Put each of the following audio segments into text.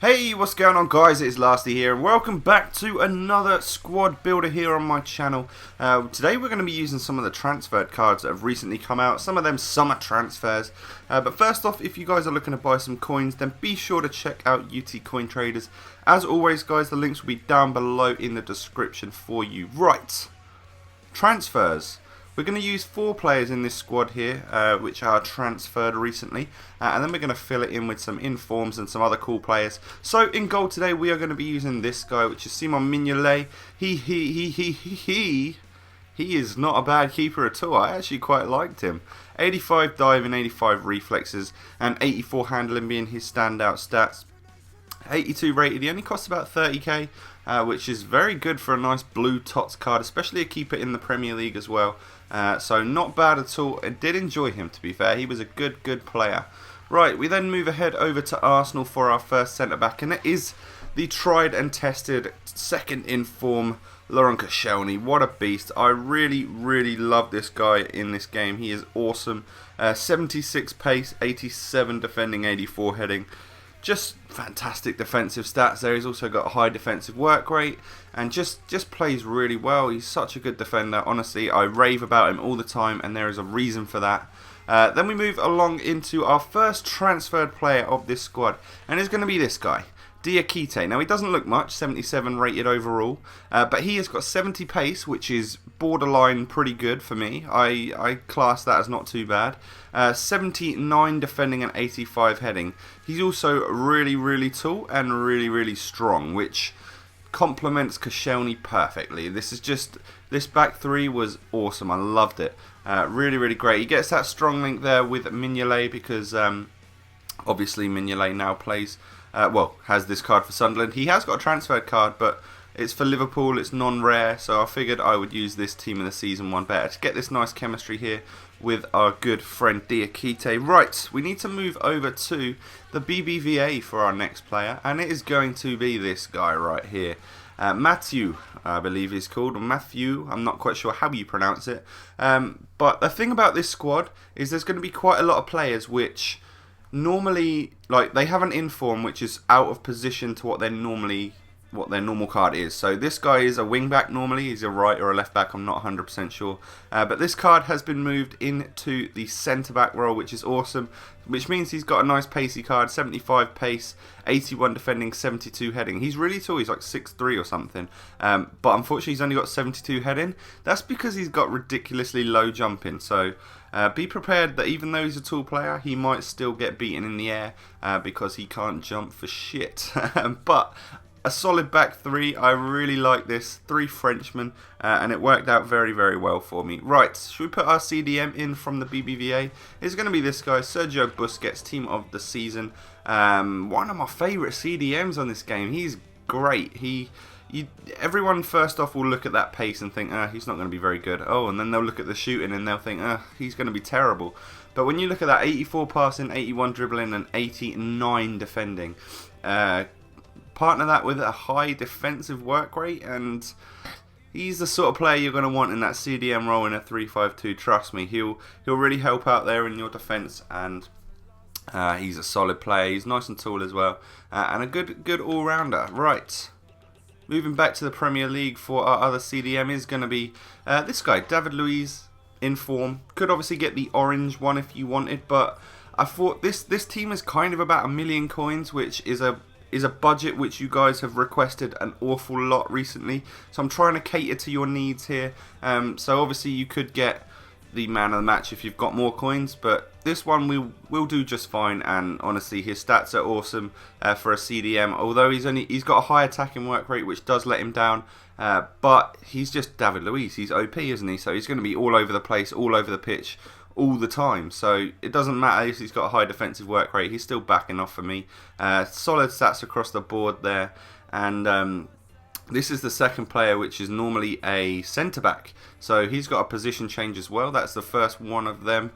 Hey, what's going on guys, it's Lasty here and welcome back to another squad builder here on my channel. Today we're going to be using some of the transferred cards that have recently come out, some of them summer transfers. But first off, if you guys are looking to buy some coins, then be sure to check out UT Coin Traders. As always guys, the links will be down below in the description for you. Right, transfers. We're going to use 4 players in this squad here, which are transferred recently, and then we're going to fill it in with some informs and some other cool players. So in goal today, we are going to be using this guy, which is Simon Mignolet. He is not a bad keeper at all. I actually quite liked him. 85 diving, 85 reflexes, and 84 handling being his standout stats. 82 rated, he only costs about 30k, which is very good for a nice blue tots card, especially a keeper in the Premier League as well. So not bad at all. I did enjoy him, to be fair. He was a good player. Right, we then move ahead over to Arsenal for our first centre-back, and it is the tried and tested second in form, Laurent Koscielny. What a beast. I really love this guy in this game. He is awesome. 76 pace, 87 defending, 84 heading. Just fantastic defensive stats there. He's also got a high defensive work rate and just plays really well. He's such a good defender. Honestly, I rave about him all the time and there is a reason for that. Then we move along into our first transferred player of this squad, and it's going to be this guy, Diakite. Now he doesn't look much, 77 rated overall, but he has got 70 pace, which is borderline pretty good for me. I class that as not too bad. 79 defending and 85 heading. He's also really tall and really strong, which complements Koscielny perfectly. This back three was awesome. I loved it. Really great. He gets that strong link there with Mignolet because obviously Mignolet now plays. Has this card for Sunderland. He has got a transferred card, but it's for Liverpool, it's non-rare, so I figured I would use this team of the season one better to get this nice chemistry here with our good friend Diakite. Right, we need to move over to the BBVA for our next player, and it is going to be this guy right here. Matthew, I believe he's called, Matthew, I'm not quite sure how you pronounce it. But the thing about this squad is there's going to be quite a lot of players which normally, like, they have an inform which is out of position to what their normal card is. So this guy is a wing back normally. He's a right or a left back. I'm not 100% sure. But this card has been moved into the centre back role, which is awesome. Which means he's got a nice pacey card, 75 pace, 81 defending, 72 heading. He's really tall. He's like 6'3" or something. But unfortunately, he's only got 72 heading. That's because he's got ridiculously low jumping. So be prepared that even though he's a tall player, he might still get beaten in the air because he can't jump for shit. But a solid back three. I really like this. 3 Frenchmen, and it worked out very well for me. Right, should we put our CDM in from the BBVA? It's going to be this guy, Sergio Busquets, team of the season. One of my favourite CDMs on this game. He's great. Everyone first off will look at that pace and think, he's not going to be very good. Oh, and then they'll look at the shooting and they'll think, he's going to be terrible. But when you look at that 84 passing, 81 dribbling, and 89 defending, partner that with a high defensive work rate, and he's the sort of player you're going to want in that CDM role in a 3-5-2. Trust me, he'll really help out there in your defence, and he's a solid player. He's nice and tall as well, and a good all-rounder. Right, moving back to the Premier League for our other CDM is going to be this guy, David Luiz, in form. Could obviously get the orange one if you wanted, but I thought this team is kind of about 1 million coins, which is a budget which you guys have requested an awful lot recently, so I'm trying to cater to your needs here. So obviously you could get the man of the match if you've got more coins, but this one will do just fine, and honestly his stats are awesome for a CDM, although he's got a high attacking work rate which does let him down, but he's just David Luiz. He's OP, isn't he? So he's going to be all over the place, all over the pitch, all the time, so it doesn't matter if he's got a high defensive work rate. He's still backing off for me. Solid stats across the board there, and this is the second player which is normally a centre back, so he's got a position change as well. That's the first one of them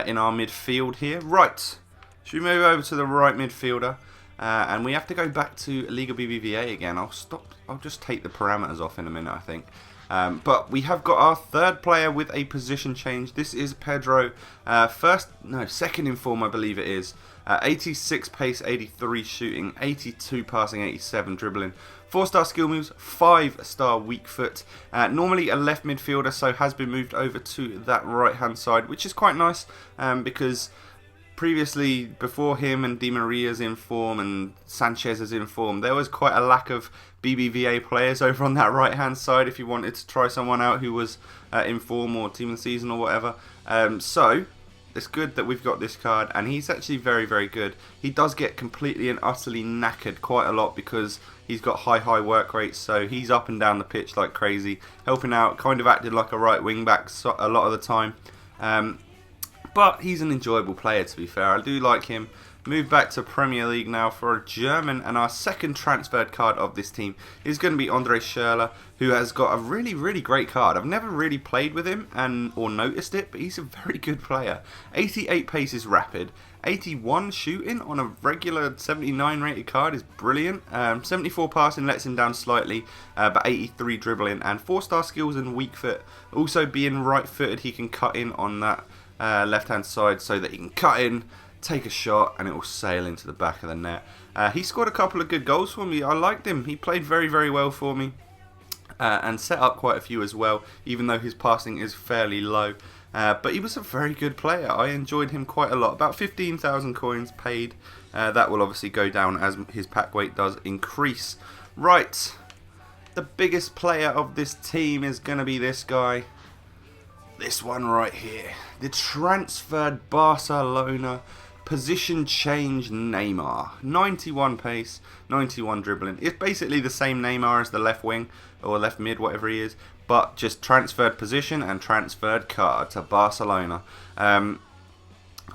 in our midfield here. Right, should we move over to the right midfielder, and we have to go back to Liga BBVA again. I'll just take the parameters off in a minute, I think. But we have got our third player with a position change. This is Pedro. Second in form, I believe it is. 86 pace, 83 shooting, 82 passing, 87 dribbling. 4-star skill moves, 5-star weak foot. Normally a left midfielder, so has been moved over to that right hand side, which is quite nice because previously, before him and Di Maria's in form and Sanchez is in form, there was quite a lack of BBVA players over on that right hand side if you wanted to try someone out who was in form or team of the season or whatever. So it's good that we've got this card, and he's actually very, very good. He does get completely and utterly knackered quite a lot because he's got high work rates, so he's up and down the pitch like crazy, helping out, kind of acted like a right wing back a lot of the time. But he's an enjoyable player, to be fair. I do like him. Move back to Premier League now for a German, and our second transferred card of this team is going to be Andre Schürrle, who has got a really, really great card. I've never really played with him or noticed it, but he's a very good player. 88 pace is rapid. 81 shooting on a regular 79 rated card is brilliant. 74 passing lets him down slightly, but 83 dribbling, and 4-star skills and weak foot. Also being right footed, he can cut in on that left hand side so that he can cut in, take a shot, and it will sail into the back of the net. He scored a couple of good goals for me. I liked him. He played very, very well for me and set up quite a few as well, even though his passing is fairly low. But he was a very good player. I enjoyed him quite a lot. About 15,000 coins paid. That will obviously go down as his pack weight does increase. Right, the biggest player of this team is going to be this guy. This one right here. The transferred Barcelona position change Neymar. 91 pace, 91 dribbling. It's basically the same Neymar as the left wing or left mid, whatever he is, but just transferred position and transferred card to Barcelona. I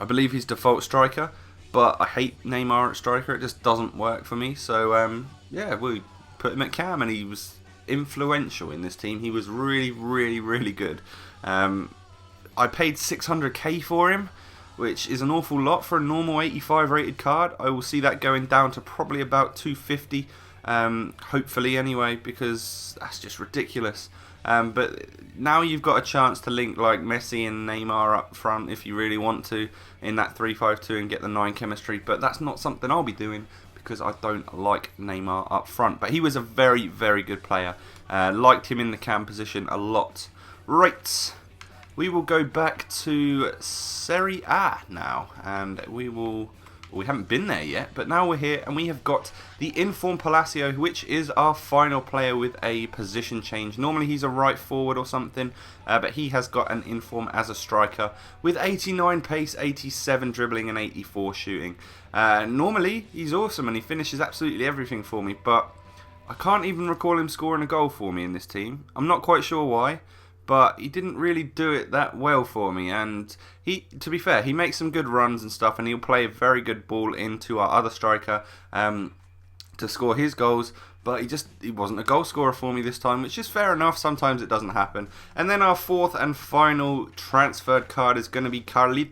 believe he's default striker, but I hate Neymar at striker. It just doesn't work for me. So yeah, we put him at cam, and he was influential in this team. He was really, really, really good. I paid 600k for him, which is an awful lot for a normal 85 rated card. I will see that going down to probably about 250, hopefully anyway, because that's just ridiculous. But now you've got a chance to link like Messi and Neymar up front if you really want to in that 3-5-2 and get the 9 chemistry, but that's not something I'll be doing because I don't like Neymar up front. But he was a very, very good player. Liked him in the cam position a lot. Right, we will go back to Serie A now, and we haven't been there yet, but now we're here, and we have got the informed Palacio, which is our final player with a position change. Normally he's a right forward or something, but he has got an inform as a striker with 89 pace, 87 dribbling, and 84 shooting. Normally he's awesome, and he finishes absolutely everything for me, but I can't even recall him scoring a goal for me in this team. I'm not quite sure why, but he didn't really do it that well for me. And to be fair, he makes some good runs and stuff, and he'll play a very good ball into our other striker to score his goals. But he wasn't a goal scorer for me this time, which is fair enough. Sometimes it doesn't happen. And then our fourth and final transferred card is going to be Carlos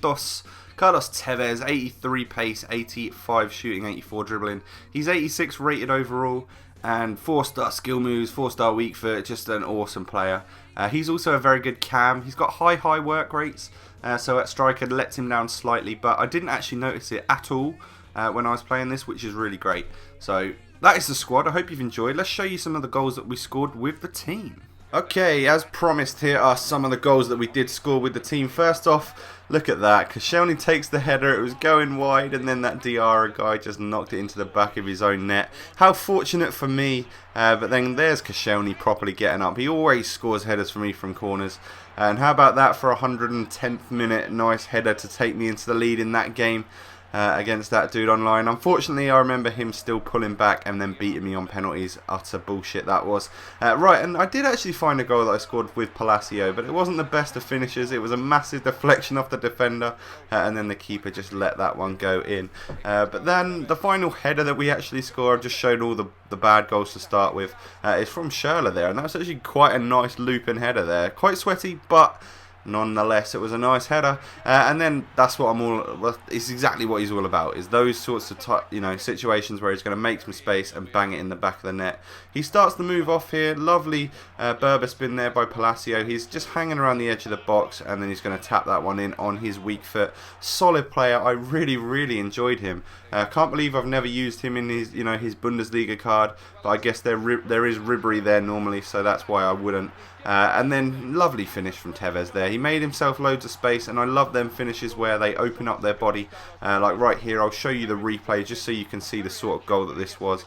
Tevez, 83 pace, 85 shooting, 84 dribbling. He's 86 rated overall, and 4-star skill moves, 4-star weak foot, just an awesome player. He's also a very good cam. He's got high work rates, so at striker lets him down slightly, but I didn't actually notice it at all when I was playing this, which is really great. So that is the squad. I hope you've enjoyed. Let's show you some of the goals that we scored with the team. Okay, as promised, here are some of the goals that we did score with the team. First off, look at that. Koscielny takes the header. It was going wide, and then that Diarra guy just knocked it into the back of his own net. How fortunate for me. But then there's Koscielny properly getting up. He always scores headers for me from corners. And how about that for a 110th minute? Nice header to take me into the lead in that game. Against that dude online. Unfortunately, I remember him still pulling back and then beating me on penalties. Utter bullshit that was. Right, and I did actually find a goal that I scored with Palacio, but it wasn't the best of finishes. It was a massive deflection off the defender, and then the keeper just let that one go in. But then the final header that we actually scored, I've just showed all the bad goals to start with, is from Schürrle there, and that's actually quite a nice looping header there. Quite sweaty, but nonetheless, it was a nice header, and then that's what well, it's exactly what he's all about, is those sorts of situations where he's going to make some space and bang it in the back of the net. He starts the move off here, lovely Berber spin there by Palacio. He's just hanging around the edge of the box, and then he's going to tap that one in on his weak foot. Solid player. I really enjoyed him. Can't believe I've never used him in his his Bundesliga card, but I guess there is ribbery there normally, so that's why I wouldn't. And then lovely finish from Tevez there. He made himself loads of space, and I love them finishes where they open up their body. Like right here, I'll show you the replay just so you can see the sort of goal that this was.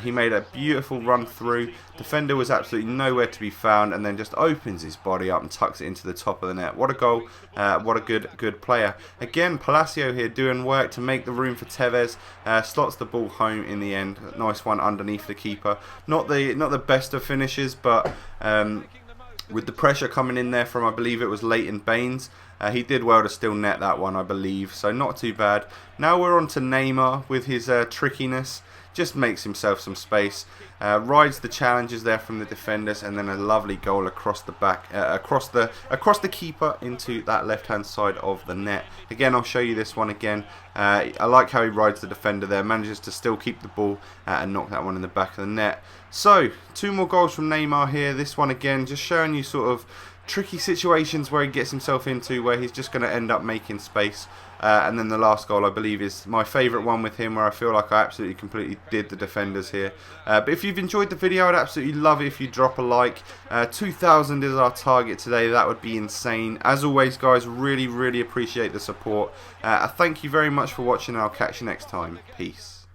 He made a beautiful run through. Defender was absolutely nowhere to be found, and then just opens his body up and tucks it into the top of the net. What a goal. What a good player. Again, Palacio here doing work to make the room for Tevez. Slots the ball home in the end. Nice one underneath the keeper. Not the best of finishes, but with the pressure coming in there from, I believe it was Leighton Baines, he did well to still net that one, I believe, so not too bad. Now we're on to Neymar with his trickiness. Just makes himself some space, rides the challenges there from the defenders, and then a lovely goal across the back, across the keeper into that left-hand side of the net. Again, I'll show you this one again. I like how he rides the defender there, manages to still keep the ball and knock that one in the back of the net. So, 2 more goals from Neymar here. This one again, just showing you sort of tricky situations where he gets himself into, where he's just going to end up making space. And then the last goal, I believe, is my favourite one with him, where I feel like I absolutely completely did the defenders here. But if you've enjoyed the video, I'd absolutely love it if you drop a like. 2,000 is our target today. That would be insane. As always, guys, really appreciate the support. Thank you very much for watching, and I'll catch you next time. Peace.